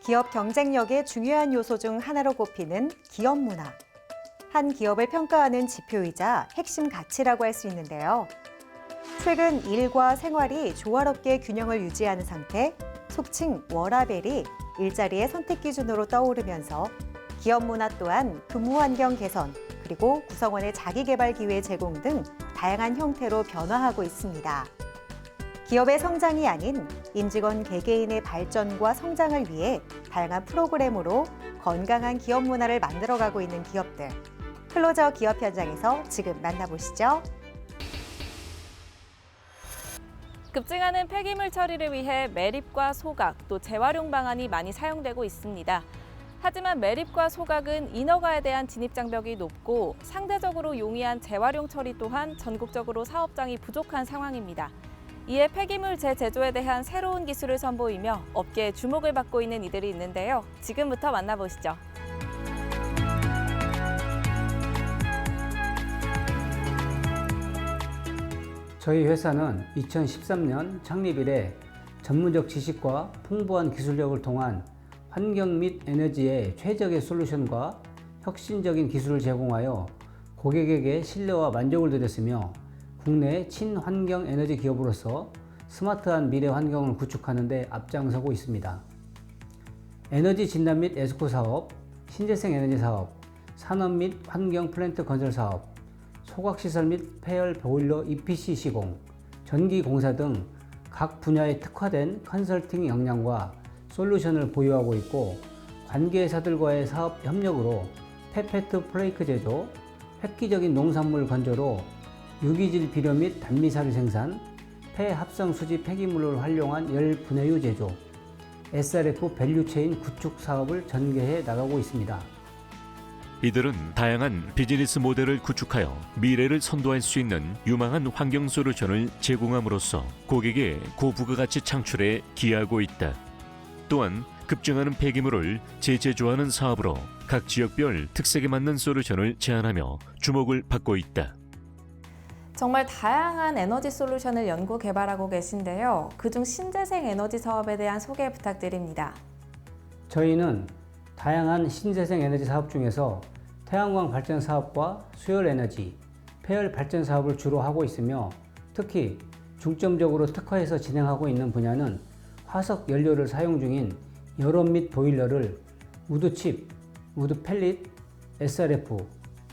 기업 경쟁력의 중요한 요소 중 하나로 꼽히는 기업 문화. 한 기업을 평가하는 지표이자 핵심 가치라고 할 수 있는데요. 최근 일과 생활이 조화롭게 균형을 유지하는 상태, 속칭 워라밸이 일자리의 선택 기준으로 떠오르면서 기업 문화 또한 근무 환경 개선, 그리고 구성원의 자기 개발 기회 제공 등 다양한 형태로 변화하고 있습니다. 기업의 성장이 아닌 임직원 개개인의 발전과 성장을 위해 다양한 프로그램으로 건강한 기업 문화를 만들어가고 있는 기업들. 클로저 기업 현장에서 지금 만나보시죠. 급증하는 폐기물 처리를 위해 매립과 소각, 또 재활용 방안이 많이 사용되고 있습니다. 하지만 매립과 소각은 인허가에 대한 진입 장벽이 높고 상대적으로 용이한 재활용 처리 또한 전국적으로 사업장이 부족한 상황입니다. 이에 폐기물 재제조에 대한 새로운 기술을 선보이며 업계의 주목을 받고 있는 이들이 있는데요. 지금부터 만나보시죠. 저희 회사는 2013년 창립 이래 전문적 지식과 풍부한 기술력을 통한 환경 및 에너지의 최적의 솔루션과 혁신적인 기술을 제공하여 고객에게 신뢰와 만족을 드렸으며 국내 친환경 에너지 기업으로서 스마트한 미래 환경을 구축하는 데 앞장서고 있습니다. 에너지 진단 및 에스코 사업, 신재생 에너지 사업, 산업 및 환경 플랜트 건설 사업, 소각시설 및 폐열 보일러 EPC 시공, 전기 공사 등 각 분야에 특화된 컨설팅 역량과 솔루션을 보유하고 있고 관계사들과의 사업 협력으로 폐페트 플레이크 제조, 획기적인 농산물 건조로 유기질 비료 및 단미사료 생산, 폐합성 수지 폐기물을 활용한 열 분해유 제조, SRF 밸류체인 구축 사업을 전개해 나가고 있습니다. 이들은 다양한 비즈니스 모델을 구축하여 미래를 선도할 수 있는 유망한 환경 솔루션을 제공함으로써 고객의 고부가가치 창출에 기여하고 있다. 또한 급증하는 폐기물을 재제조하는 사업으로 각 지역별 특색에 맞는 솔루션을 제안하며 주목을 받고 있다. 정말 다양한 에너지 솔루션을 연구 개발하고 계신데요. 그중 신재생 에너지 사업에 대한 소개 부탁드립니다. 저희는 다양한 신재생 에너지 사업 중에서 태양광 발전 사업과 수열 에너지, 폐열 발전 사업을 주로 하고 있으며 특히 중점적으로 특화해서 진행하고 있는 분야는 화석 연료를 사용 중인 열원 및 보일러를 우드칩, 우드 펠릿, SRF,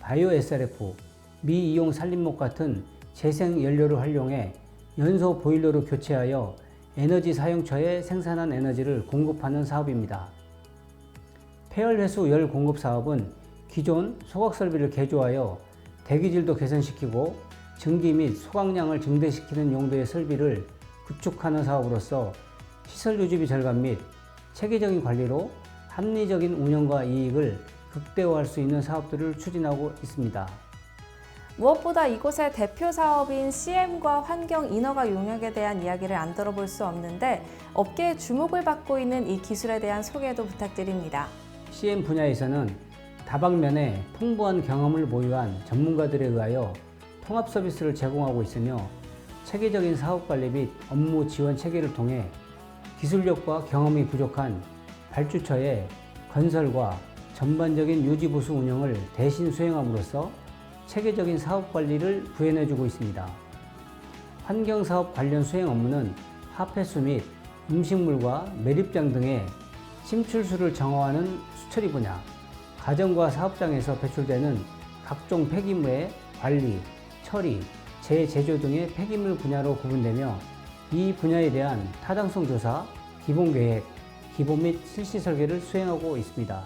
바이오 SRF, 미이용 산림목 같은 재생 연료를 활용해 연소 보일러로 교체하여 에너지 사용처에 생산한 에너지를 공급하는 사업입니다. 폐열회수 열 공급 사업은 기존 소각 설비를 개조하여 대기질도 개선시키고 증기 및 소각량을 증대시키는 용도의 설비를 구축하는 사업으로서 시설 유지비 절감 및 체계적인 관리로 합리적인 운영과 이익을 극대화할 수 있는 사업들을 추진하고 있습니다. 무엇보다 이곳의 대표 사업인 CM과 환경 인허가 용역에 대한 이야기를 안 들어볼 수 없는데 업계의 주목을 받고 있는 이 기술에 대한 소개도 부탁드립니다. CM 분야에서는 다방면에 풍부한 경험을 보유한 전문가들에 의하여 통합 서비스를 제공하고 있으며 체계적인 사업관리 및 업무 지원 체계를 통해 기술력과 경험이 부족한 발주처의 건설과 전반적인 유지보수 운영을 대신 수행함으로써 체계적인 사업관리를 구현해주고 있습니다. 환경사업 관련 수행 업무는 하폐수 및 음식물과 매립장 등의 침출수를 정화하는 수처리 분야, 가정과 사업장에서 배출되는 각종 폐기물의 관리, 처리, 재제조 등의 폐기물 분야로 구분되며 이 분야에 대한 타당성 조사, 기본계획, 기본 및 실시 설계를 수행하고 있습니다.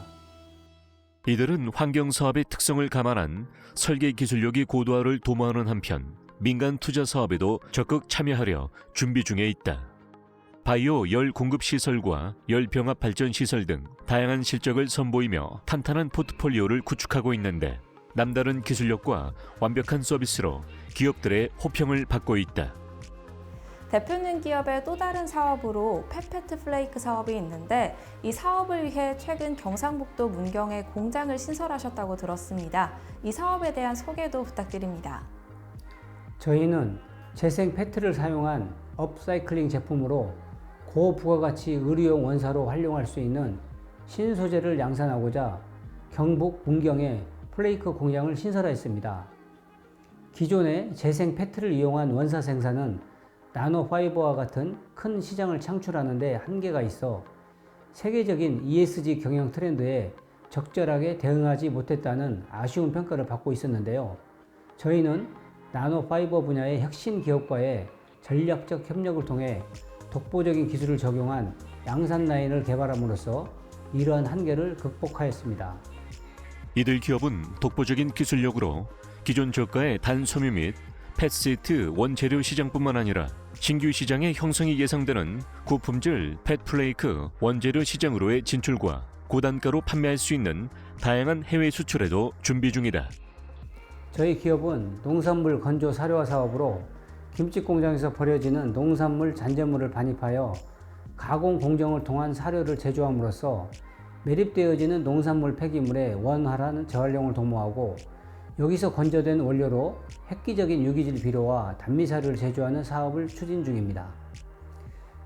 이들은 환경사업의 특성을 감안한 설계 기술력이 고도화를 도모하는 한편 민간 투자 사업에도 적극 참여하려 준비 중에 있다. 바이오 열 공급 시설과 열 병합 발전 시설 등 다양한 실적을 선보이며 탄탄한 포트폴리오를 구축하고 있는데 남다른 기술력과 완벽한 서비스로 기업들의 호평을 받고 있다. 대표님 기업의 또 다른 사업으로 페페트 플레이크 사업이 있는데 이 사업을 위해 최근 경상북도 문경에 공장을 신설하셨다고 들었습니다. 이 사업에 대한 소개도 부탁드립니다. 저희는 재생 페트를 사용한 업사이클링 제품으로 고부가가치 의료용 원사로 활용할 수 있는 신소재를 양산하고자 경북 문경에 플레이크 공장을 신설하였습니다. 기존의 재생 페트를 이용한 원사 생산은 나노파이버와 같은 큰 시장을 창출하는 데 한계가 있어 세계적인 ESG 경영 트렌드에 적절하게 대응하지 못했다는 아쉬운 평가를 받고 있었는데요. 저희는 나노파이버 분야의 혁신 기업과의 전략적 협력을 통해 독보적인 기술을 적용한 양산 라인을 개발함으로써 이러한 한계를 극복하였습니다. 이들 기업은 독보적인 기술력으로 기존 저가의 단섬유 및 펫시트 원재료 시장뿐만 아니라 신규 시장의 형성이 예상되는 고품질 펫플레이크 원재료 시장으로의 진출과 고단가로 판매할 수 있는 다양한 해외 수출에도 준비 중이다. 저희 기업은 농산물 건조 사료화 사업으로 김치 공장에서 버려지는 농산물 잔재물을 반입하여 가공 공정을 통한 사료를 제조함으로써 매립되어지는 농산물 폐기물의 원활한 재활용을 도모하고 여기서 건조된 원료로 획기적인 유기질 비료와 단미사료를 제조하는 사업을 추진 중입니다.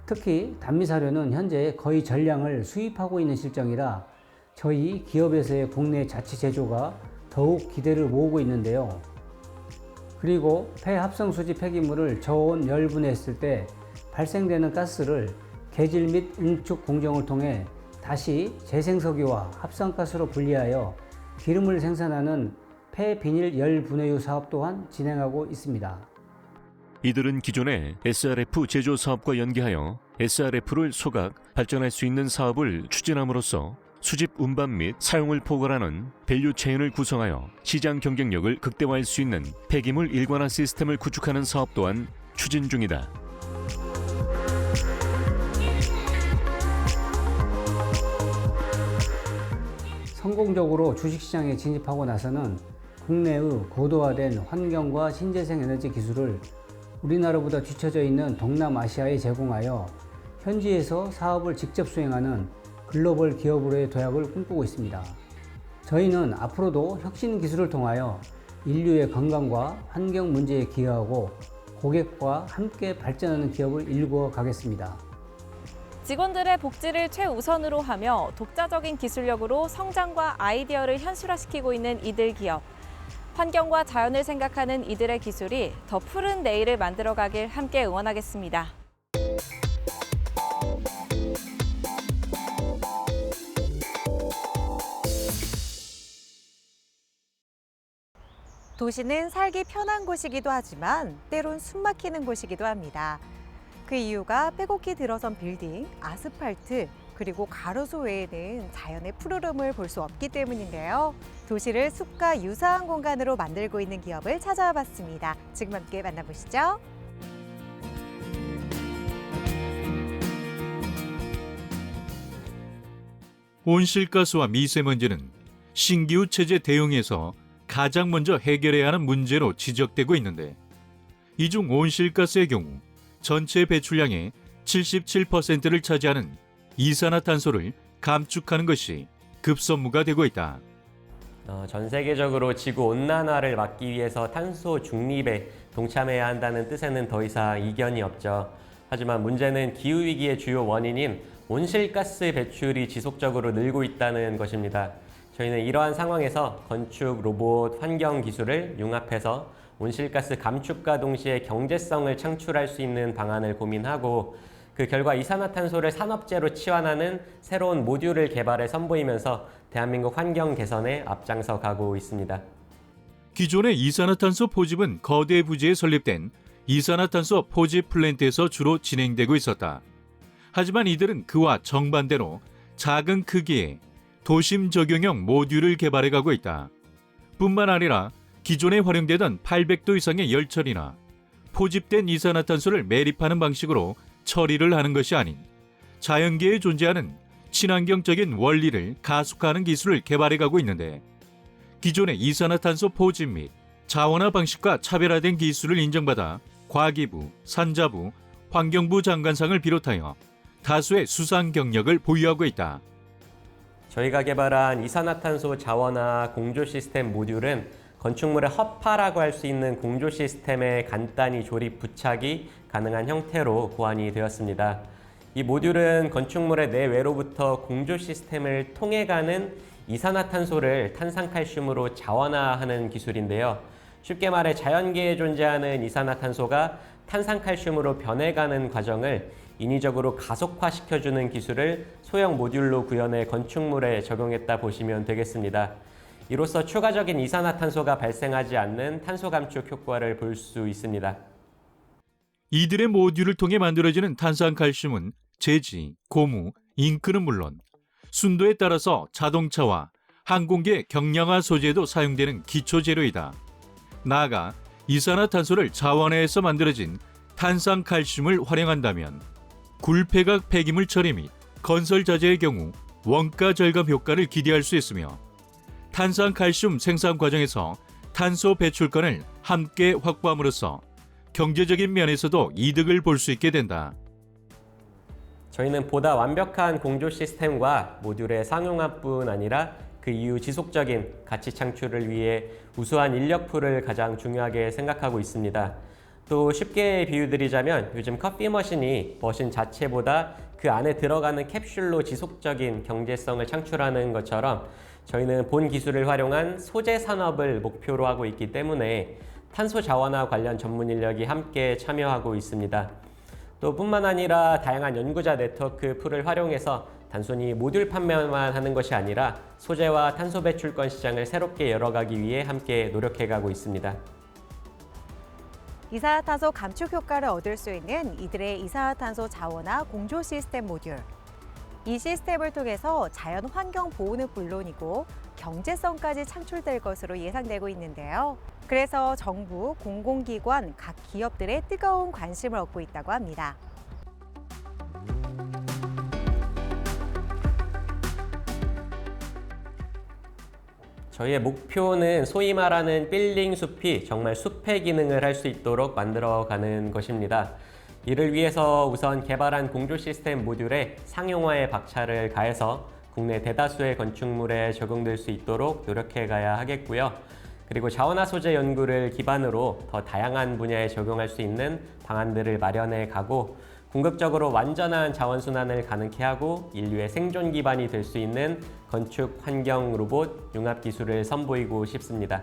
특히 단미사료는 현재 거의 전량을 수입하고 있는 실정이라 저희 기업에서의 국내 자체 제조가 더욱 기대를 모으고 있는데요. 그리고 폐합성 수지 폐기물을 저온 열분해했을 때 발생되는 가스를 개질 및 응축 공정을 통해 다시 재생석유와 합성가스로 분리하여 기름을 생산하는 폐비닐 열분해유 사업 또한 진행하고 있습니다. 이들은 기존의 SRF 제조 사업과 연계하여 SRF를 소각, 발전할 수 있는 사업을 추진함으로써 수집 운반 및 사용을 포괄하는 밸류 체인을 구성하여 시장 경쟁력을 극대화할 수 있는 폐기물 일관화 시스템을 구축하는 사업 또한 추진 중이다. 성공적으로 주식시장에 진입하고 나서는 국내의 고도화된 환경과 신재생 에너지 기술을 우리나라보다 뒤처져 있는 동남아시아에 제공하여 현지에서 사업을 직접 수행하는 글로벌 기업으로의 도약을 꿈꾸고 있습니다. 저희는 앞으로도 혁신 기술을 통하여 인류의 건강과 환경 문제에 기여하고 고객과 함께 발전하는 기업을 일구어 가겠습니다. 직원들의 복지를 최우선으로 하며 독자적인 기술력으로 성장과 아이디어를 현실화시키고 있는 이들 기업. 환경과 자연을 생각하는 이들의 기술이 더 푸른 내일을 만들어가길 함께 응원하겠습니다. 도시는 살기 편한 곳이기도 하지만 때론 숨막히는 곳이기도 합니다. 그 이유가 빼곡히 들어선 빌딩, 아스팔트, 그리고 가로수 외에는 자연의 푸르름을 볼 수 없기 때문인데요. 도시를 숲과 유사한 공간으로 만들고 있는 기업을 찾아와 봤습니다. 지금 함께 만나보시죠. 온실가스와 미세먼지는 신기후 체제 대응에서 가장 먼저 해결해야 하는 문제로 지적되고 있는데, 이 중 온실가스의 경우 전체 배출량의 77%를 차지하는 이산화탄소를 감축하는 것이 급선무가 되고 있다. 전 세계적으로 지구 온난화를 막기 위해서 탄소 중립에 동참해야 한다는 뜻에는 더 이상 이견이 없죠. 하지만 문제는 기후위기의 주요 원인인 온실가스 배출이 지속적으로 늘고 있다는 것입니다. 저희는 이러한 상황에서 건축, 로봇, 환경 기술을 융합해서 온실가스 감축과 동시에 경제성을 창출할 수 있는 방안을 고민하고, 그 결과 이산화탄소를 산업재로 치환하는 새로운 모듈을 개발해 선보이면서 대한민국 환경 개선에 앞장서 가고 있습니다. 기존의 이산화탄소 포집은 거대 부지에 설립된 이산화탄소 포집 플랜트에서 주로 진행되고 있었다. 하지만 이들은 그와 정반대로 작은 크기의 도심 적용형 모듈을 개발해 가고 있다. 뿐만 아니라 기존에 활용되던 800도 이상의 열처리나 포집된 이산화탄소를 매립하는 방식으로 처리를 하는 것이 아닌 자연계에 존재하는 친환경적인 원리를 가속화하는 기술을 개발해 가고 있는데, 기존의 이산화탄소 포집 및 자원화 방식과 차별화된 기술을 인정받아 과기부, 산자부, 환경부 장관상을 비롯하여 다수의 수상 경력을 보유하고 있다. 저희가 개발한 이산화탄소 자원화 공조 시스템 모듈은 건축물의 허파라고 할 수 있는 공조 시스템에 간단히 조립 부착이 가능한 형태로 고안이 되었습니다. 이 모듈은 건축물의 내외로부터 공조 시스템을 통해 가는 이산화탄소를 탄산칼슘으로 자원화하는 기술인데요. 쉽게 말해 자연계에 존재하는 이산화탄소가 탄산칼슘으로 변해가는 과정을 인위적으로 가속화시켜주는 기술을 소형 모듈로 구현해 건축물에 적용했다 보시면 되겠습니다. 이로써 추가적인 이산화탄소가 발생하지 않는 탄소 감축 효과를 볼 수 있습니다. 이들의 모듈을 통해 만들어지는 탄산칼슘은 제지, 고무, 잉크는 물론 순도에 따라서 자동차와 항공기의 경량화 소재에도 사용되는 기초 재료이다. 나아가 이산화탄소를 자원화해서 만들어진 탄산칼슘을 활용한다면 굴폐각 폐기물 처리 및 건설 자재의 경우 원가 절감 효과를 기대할 수 있으며 탄산칼슘 생산 과정에서 탄소 배출권을 함께 확보함으로써 경제적인 면에서도 이득을 볼 수 있게 된다. 저희는 보다 완벽한 공조 시스템과 모듈의 상용화뿐 아니라 그 이후 지속적인 가치 창출을 위해 우수한 인력풀을 가장 중요하게 생각하고 있습니다. 또 쉽게 비유드리자면 요즘 커피 머신이 머신 자체보다 그 안에 들어가는 캡슐로 지속적인 경제성을 창출하는 것처럼 저희는 본 기술을 활용한 소재 산업을 목표로 하고 있기 때문에 탄소 자원화 관련 전문 인력이 함께 참여하고 있습니다. 또 뿐만 아니라 다양한 연구자 네트워크 풀을 활용해서 단순히 모듈 판매만 하는 것이 아니라 소재와 탄소 배출권 시장을 새롭게 열어가기 위해 함께 노력해가고 있습니다. 이산화탄소 감축 효과를 얻을 수 있는 이들의 이산화탄소 자원화 공조 시스템 모듈. 이 시스템을 통해서 자연 환경 보호는 물론이고 경제성까지 창출될 것으로 예상되고 있는데요. 그래서 정부, 공공기관, 각 기업들의 뜨거운 관심을 얻고 있다고 합니다. 저희의 목표는 소위 말하는 빌딩 숲이 정말 숲의 기능을 할 수 있도록 만들어가는 것입니다. 이를 위해서 우선 개발한 공조 시스템 모듈에 상용화에 박차를 가해서 국내 대다수의 건축물에 적용될 수 있도록 노력해 가야 하겠고요. 그리고 자원화 소재 연구를 기반으로 더 다양한 분야에 적용할 수 있는 방안들을 마련해 가고 궁극적으로 완전한 자원순환을 가능케 하고 인류의 생존 기반이 될 수 있는 건축 환경 로봇 융합 기술을 선보이고 싶습니다.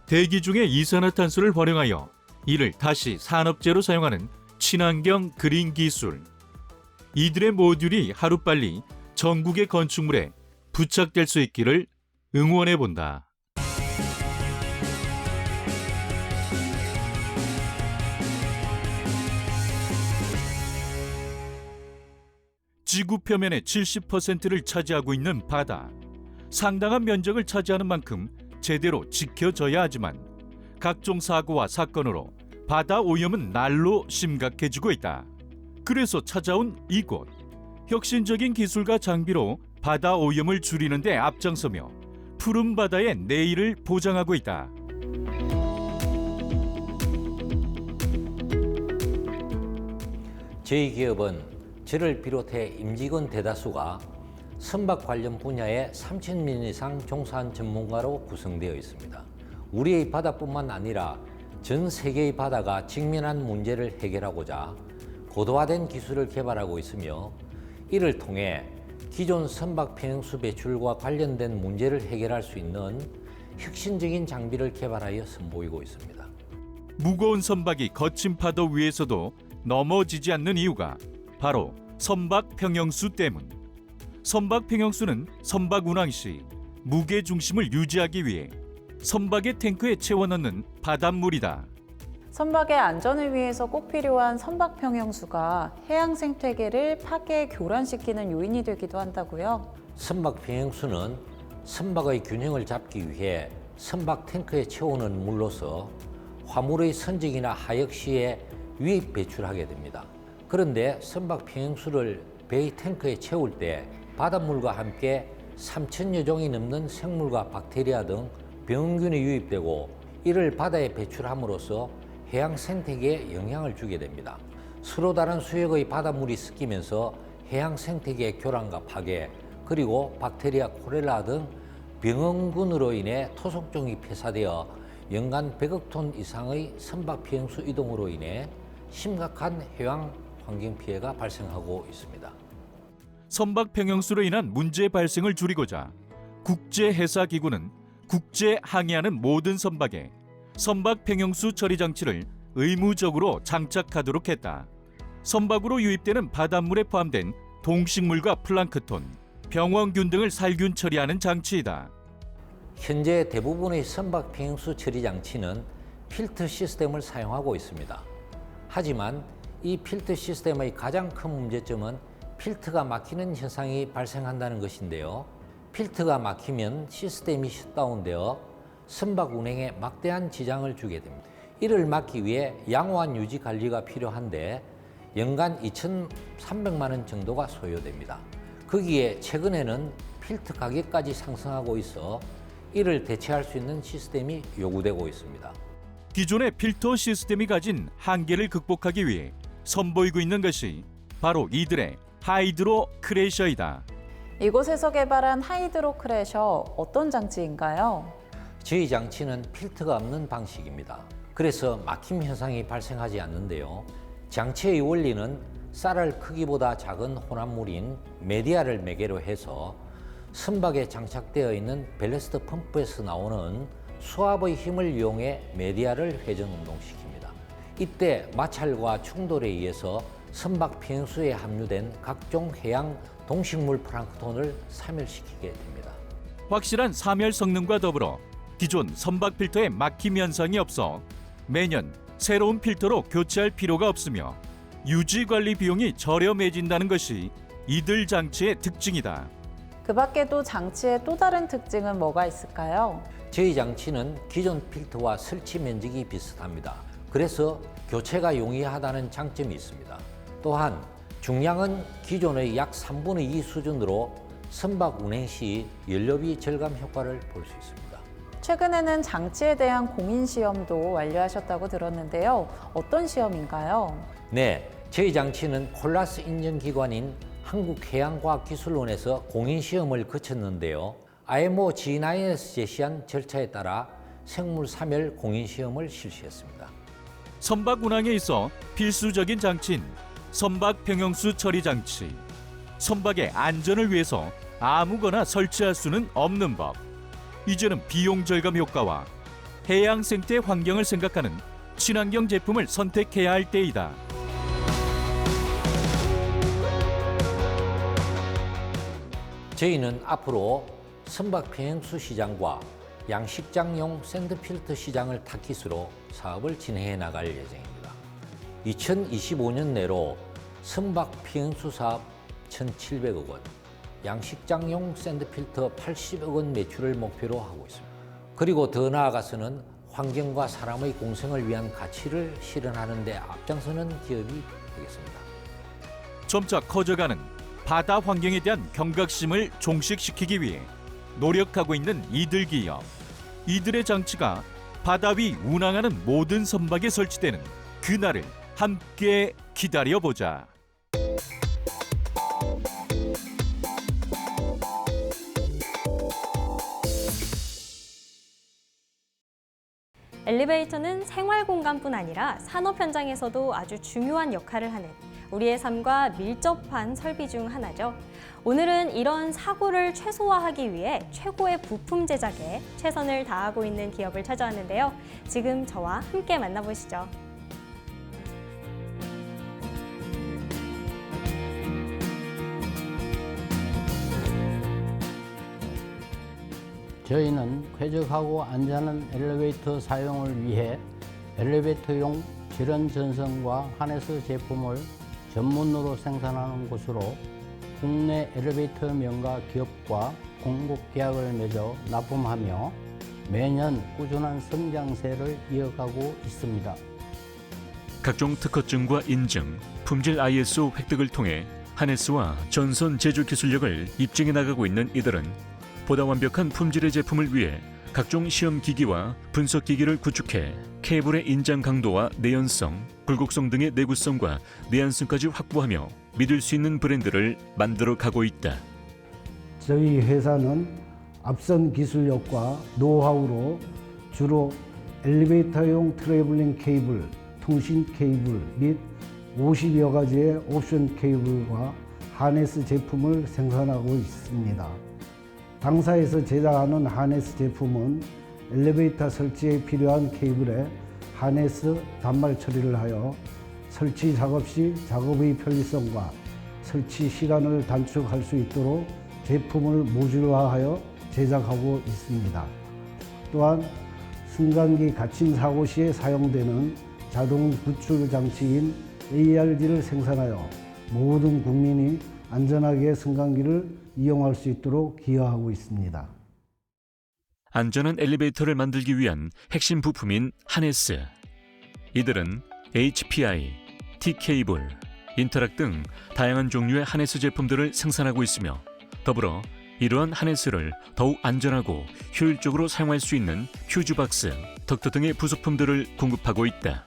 대기 중의 이산화탄소를 활용하여 이를 다시 산업재로 사용하는 친환경 그린 기술. 이들의 모듈이 하루빨리 전국의 건축물에 부착될 수 있기를 응원해 본다. 지구 표면의 70%를 차지하고 있는 바다. 상당한 면적을 차지하는 만큼 제대로 지켜져야 하지만 각종 사고와 사건으로 바다 오염은 날로 심각해지고 있다. 그래서 찾아온 이곳. 혁신적인 기술과 장비로 바다 오염을 줄이는 데 앞장서며 푸른 바다의 내일을 보장하고 있다. 저희 기업은 저를 비롯해 임직원 대다수가 선박 관련 분야에 30년 이상 종사한 전문가로 구성되어 있습니다. 우리의 바다뿐만 아니라 전 세계의 바다가 직면한 문제를 해결하고자 고도화된 기술을 개발하고 있으며 이를 통해 기존 선박 평형수 배출과 관련된 문제를 해결할 수 있는 혁신적인 장비를 개발하여 선보이고 있습니다. 무거운 선박이 거친 파도 위에서도 넘어지지 않는 이유가 바로 선박 평형수 때문. 선박 평형수는 선박 운항 시 무게 중심을 유지하기 위해 선박의 탱크에 채워 넣는 바닷물이다. 선박의 안전을 위해서 꼭 필요한 선박 평형수가 해양 생태계를 파괴 교란시키는 요인이 되기도 한다고요. 선박 평형수는 선박의 균형을 잡기 위해 선박 탱크에 채우는 물로서 화물의 선적이나 하역 시에 유입 배출하게 됩니다. 그런데 선박 평형수를 배의 탱크에 채울 때 바닷물과 함께 3,000여 종이 넘는 생물과 박테리아 등 병균이 유입되고 이를 바다에 배출함으로써 해양 생태계에 영향을 주게 됩니다. 서로 다른 수역의 바닷물이 섞이면서 해양 생태계 교란과 파괴, 그리고 박테리아 콜레라 등 병원균으로 인해 토속종이 폐사되어 연간 100억 톤 이상의 선박 평형수 이동으로 인해 심각한 해양 환경 피해가 발생하고 있습니다. 선박 평형수로 인한 문제 발생을 줄이고자 국제해사기구는 국제 항해하는 모든 선박에 선박 평형수 처리 장치를 의무적으로 장착하도록 했다. 선박으로 유입되는 바닷물에 포함된 동식물과 플랑크톤, 병원균 등을 살균 처리하는 장치이다. 현재 대부분의 선박 평형수 처리 장치는 필터 시스템을 사용하고 있습니다. 하지만 이 필터 시스템의 가장 큰 문제점은 필터가 막히는 현상이 발생한다는 것인데요. 필터가 막히면 시스템이 셧다운되어 선박 운행에 막대한 지장을 주게 됩니다. 이를 막기 위해 양호한 유지 관리가 필요한데 연간 2,300만 원 정도가 소요됩니다. 거기에 최근에는 필터 가격까지 상승하고 있어 이를 대체할 수 있는 시스템이 요구되고 있습니다. 기존의 필터 시스템이 가진 한계를 극복하기 위해 선보이고 있는 것이 바로 이들의 하이드로 크래셔이다. 이곳에서 개발한 하이드로 크래셔 어떤 장치인가요? 저희 장치는 필터가 없는 방식입니다. 그래서 막힘 현상이 발생하지 않는데요. 장치의 원리는 쌀알 크기보다 작은 혼합물인 메디아를 매개로 해서 선박에 장착되어 있는 벨레스트 펌프에서 나오는 수압의 힘을 이용해 메디아를 회전 운동시킵니다. 이때 마찰과 충돌에 의해서 선박 평형수에 함유된 각종 해양 동식물 플랑크톤을 사멸시키게 됩니다. 확실한 사멸 성능과 더불어 기존 선박 필터에 막힘 현상이 없어 매년 새로운 필터로 교체할 필요가 없으며 유지 관리 비용이 저렴해진다는 것이 이들 장치의 특징이다. 그 밖에도 장치의 또 다른 특징은 뭐가 있을까요? 저희 장치는 기존 필터와 설치 면적이 비슷합니다. 그래서 교체가 용이하다는 장점이 있습니다. 또한 중량은 기존의 약 3분의 2 수준으로 선박 운행 시 연료비 절감 효과를 볼 수 있습니다. 최근에는 장치에 대한 공인 시험도 완료하셨다고 들었는데요. 어떤 시험인가요? 네, 저희 장치는 콜라스 인증기관인 한국해양과학기술원에서 공인시험을 거쳤는데요. IMO G9에서 제시한 절차에 따라 생물 사멸 공인시험을 실시했습니다. 선박 운항에 있어 필수적인 장치인 선박 평형수 처리 장치. 선박의 안전을 위해서 아무거나 설치할 수는 없는 법. 이제는 비용 절감 효과와 해양 생태 환경을 생각하는 친환경 제품을 선택해야 할 때이다. 저희는 앞으로 선박 평형수 시장과 양식장용 샌드필터 시장을 타깃으로 사업을 진행해 나갈 예정입니다. 2025년 내로 선박 평형수 사업 1,700억 원, 양식장용 샌드필터 80억 원 매출을 목표로 하고 있습니다. 그리고 더 나아가서는 환경과 사람의 공생을 위한 가치를 실현하는 데 앞장서는 기업이 되겠습니다. 점차 커져가는 바다 환경에 대한 경각심을 종식시키기 위해 노력하고 있는 이들 기업. 이들의 장치가 바다 위 운항하는 모든 선박에 설치되는 그날을 함께 기다려보자. 엘리베이터는 생활 공간뿐 아니라 산업 현장에서도 아주 중요한 역할을 하는 우리의 삶과 밀접한 설비 중 하나죠. 오늘은 이런 사고를 최소화하기 위해 최고의 부품 제작에 최선을 다하고 있는 기업을 찾아왔는데요. 지금 저와 함께 만나보시죠. 저희는 쾌적하고 안전한 엘리베이터 사용을 위해 엘리베이터용 질원 전선과 하네스 제품을 전문으로 생산하는 곳으로 국내 엘리베이터 명가 기업과 공급 계약을 맺어 납품하며 매년 꾸준한 성장세를 이어가고 있습니다. 각종 특허증과 인증, 품질 ISO 획득을 통해 하네스와 전선 제조 기술력을 입증해 나가고 있는 이들은 보다 완벽한 품질의 제품을 위해 각종 시험 기기와 분석 기기를 구축해 케이블의 인장 강도와 내연성, 굴곡성 등의 내구성과 내한성까지 확보하며 믿을 수 있는 브랜드를 만들어 가고 있다. 저희 회사는 앞선 기술력과 노하우로 주로 엘리베이터용 트래블링 케이블, 통신 케이블 및 50여 가지의 옵션 케이블과 하네스 제품을 생산하고 있습니다. 당사에서 제작하는 하네스 제품은 엘리베이터 설치에 필요한 케이블에 하네스 단말 처리를 하여 설치 작업 시 작업의 편리성과 설치 시간을 단축할 수 있도록 제품을 모듈화하여 제작하고 있습니다. 또한 승강기 갇힌 사고 시에 사용되는 자동 구출 장치인 ARD를 생산하여 모든 국민이 안전하게 승강기를 이용할 수 있도록 기여하고 있습니다. 안전한 엘리베이터를 만들기 위한 핵심 부품인 하네스. 이들은 HPI, T-케이블, 인터락 등 다양한 종류의 하네스 제품들을 생산하고 있으며 더불어 이러한 하네스를 더욱 안전하고 효율적으로 사용할 수 있는 퓨즈박스, 덕터 등의 부속품들을 공급하고 있다.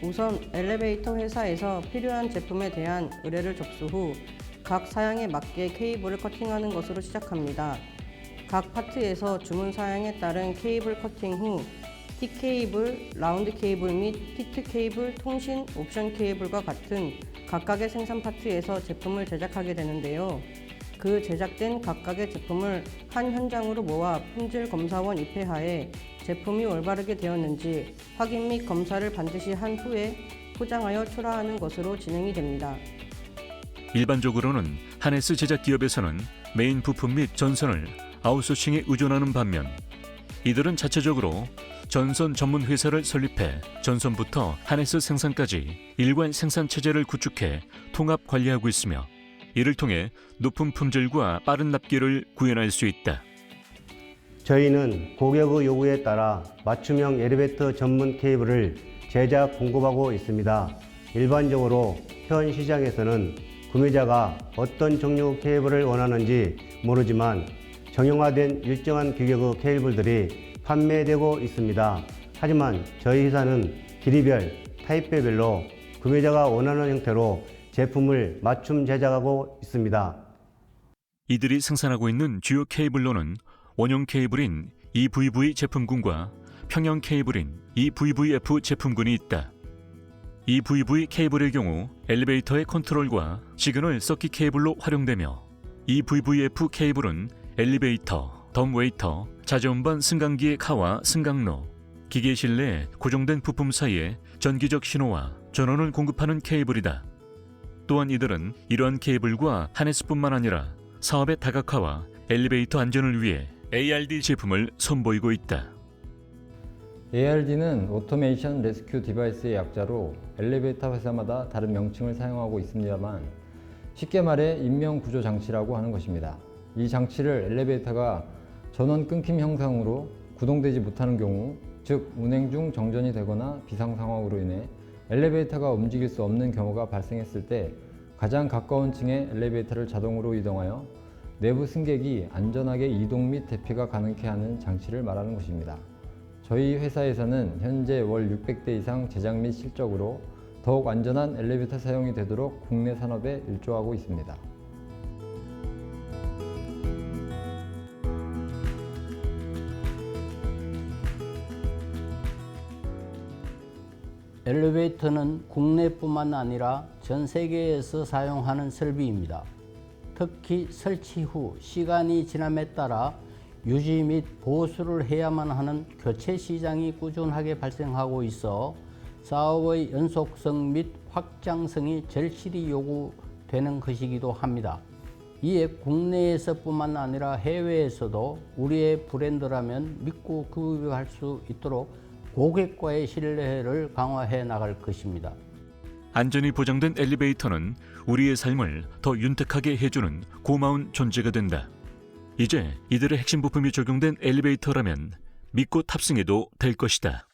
우선 엘리베이터 회사에서 필요한 제품에 대한 의뢰를 접수 후 각 사양에 맞게 케이블을 커팅하는 것으로 시작합니다. 각 파트에서 주문 사양에 따른 케이블 커팅 후 T-케이블, 라운드 케이블 및 피트 케이블, 통신, 옵션 케이블과 같은 각각의 생산 파트에서 제품을 제작하게 되는데요. 그 제작된 각각의 제품을 한 현장으로 모아 품질 검사원 입회하에 제품이 올바르게 되었는지 확인 및 검사를 반드시 한 후에 포장하여 출하하는 것으로 진행이 됩니다. 일반적으로는 하네스 제작 기업에서는 메인 부품 및 전선을 아웃소싱에 의존하는 반면 이들은 자체적으로 전선 전문 회사를 설립해 전선부터 하네스 생산까지 일관 생산 체제를 구축해 통합 관리하고 있으며 이를 통해 높은 품질과 빠른 납기를 구현할 수 있다. 저희는 고객의 요구에 따라 맞춤형 엘리베이터 전문 케이블을 제작 공급하고 있습니다. 일반적으로 현 시장에서는 구매자가 어떤 종류 케이블을 원하는지 모르지만 정형화된 일정한 규격의 케이블들이 판매되고 있습니다. 하지만 저희 회사는 길이별, 타입별로 구매자가 원하는 형태로 제품을 맞춤 제작하고 있습니다. 이들이 생산하고 있는 주요 케이블로는 원형 케이블인 EVV 제품군과 평형 케이블인 EVVF 제품군이 있다. EVV 케이블의 경우 엘리베이터의 컨트롤과 시그널 서킷 케이블로 활용되며 EVVF 케이블은 엘리베이터, 덤웨이터, 자재운반 승강기의 카와 승강로, 기계 실내 고정된 부품 사이에 전기적 신호와 전원을 공급하는 케이블이다. 또한 이들은 이러한 케이블과 하네스뿐만 아니라 사업의 다각화와 엘리베이터 안전을 위해 ARD 제품을 선보이고 있다. ARD는 오토메이션 레스큐 디바이스의 약자로 엘리베이터 회사마다 다른 명칭을 사용하고 있습니다만 쉽게 말해 인명구조 장치라고 하는 것입니다. 이 장치를 엘리베이터가 전원 끊김 현상으로 구동되지 못하는 경우, 즉 운행 중 정전이 되거나 비상 상황으로 인해 엘리베이터가 움직일 수 없는 경우가 발생했을 때 가장 가까운 층에 엘리베이터를 자동으로 이동하여 내부 승객이 안전하게 이동 및 대피가 가능케 하는 장치를 말하는 것입니다. 저희 회사에서는 현재 월 600대 이상 제작 및 실적으로 더욱 안전한 엘리베이터 사용이 되도록 국내 산업에 일조하고 있습니다. 엘리베이터는 국내뿐만 아니라 전 세계에서 사용하는 설비입니다. 특히 설치 후 시간이 지남에 따라 유지 및 보수를 해야만 하는 교체 시장이 꾸준하게 발생하고 있어 사업의 연속성 및 확장성이 절실히 요구되는 것이기도 합니다. 이에 국내에서뿐만 아니라 해외에서도 우리의 브랜드라면 믿고 구입할 수 있도록 고객과의 신뢰를 강화해 나갈 것입니다. 안전이 보장된 엘리베이터는 우리의 삶을 더 윤택하게 해주는 고마운 존재가 된다. 이제 이들의 핵심 부품이 적용된 엘리베이터라면 믿고 탑승해도 될 것이다.